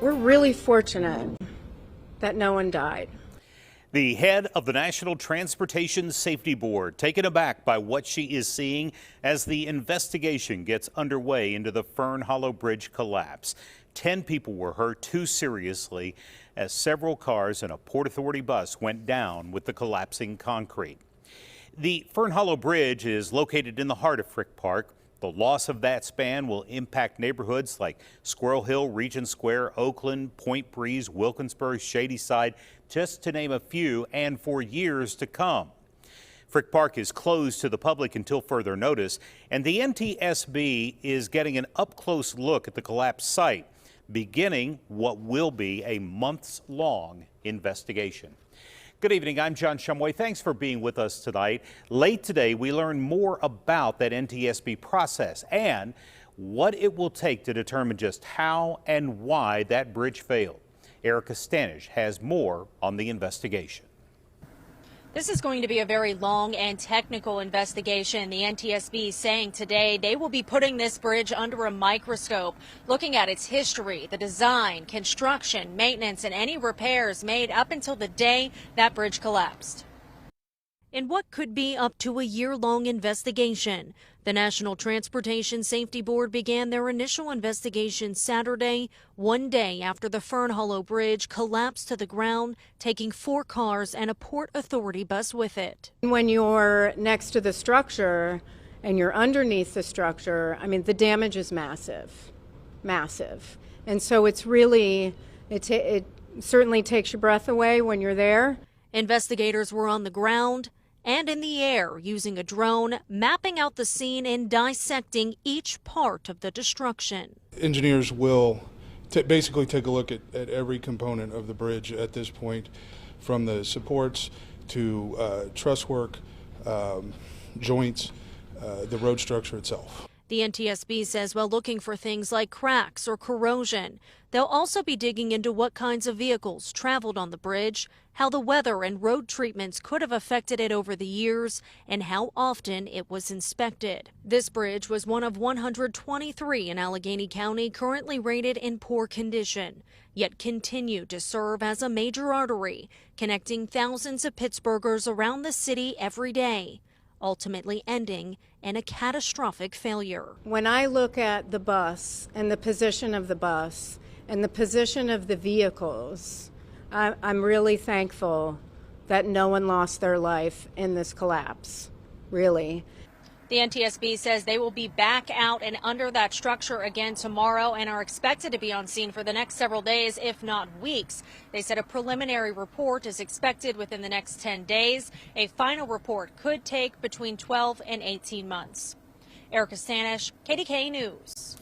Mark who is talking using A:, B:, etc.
A: We're really fortunate that no one died.
B: The head of the National Transportation Safety Board taken aback by what she is seeing as the investigation gets underway into the Fern Hollow Bridge collapse. 10 people were hurt, 2 seriously, as several cars and a Port Authority bus went down with the collapsing concrete. The Fern Hollow Bridge is located in the heart of Frick Park. The loss of that span will impact neighborhoods like Squirrel Hill, Regent Square, Oakland, Point Breeze, Wilkinsburg, Shadyside, just to name a few, and for years to come. Frick Park is closed to the public until further notice, and the NTSB is getting an up-close look at the collapsed site, beginning what will be a months-long investigation. Good evening, I'm John Shumway. Thanks for being with us tonight. Late today, we learn more about that NTSB process and what it will take to determine just how and why that bridge failed. Erika Stanish has more on the investigation.
C: This is going to be a very long and technical investigation. The NTSB saying today they will be putting this bridge under a microscope, looking at its history, the design, construction, maintenance, and any repairs made up until the day that bridge collapsed. In what could be up to a year-long investigation, the National Transportation Safety Board began their initial investigation Saturday, one day after the Fern Hollow Bridge collapsed to the ground, taking 4 cars and a Port Authority bus with it.
A: When you're next to the structure and you're underneath the structure, I mean, the damage is massive, massive. And so it's really, it certainly takes your breath away when you're there.
C: Investigators were on the ground and in the air using a drone, mapping out the scene and dissecting each part of the destruction.
D: Engineers will basically take a look at every component of the bridge at this point, from the supports to truss work, joints, the road structure itself.
C: The NTSB says while looking for things like cracks or corrosion, they'll also be digging into what kinds of vehicles traveled on the bridge, how the weather and road treatments could have affected it over the years, and how often it was inspected. This bridge was one of 123 in Allegheny County currently rated in poor condition, yet continued to serve as a major artery, connecting thousands of Pittsburghers around the city every day, ultimately ending in a catastrophic failure.
A: When I look at the bus and the position of the bus and the position of the vehicles, I'm really thankful that no one lost their life in this collapse, really.
C: The NTSB says they will be back out and under that structure again tomorrow and are expected to be on scene for the next several days, if not weeks. They said a preliminary report is expected within the next 10 days. A final report could take between 12 and 18 months. Erika Stanish, KDKA News.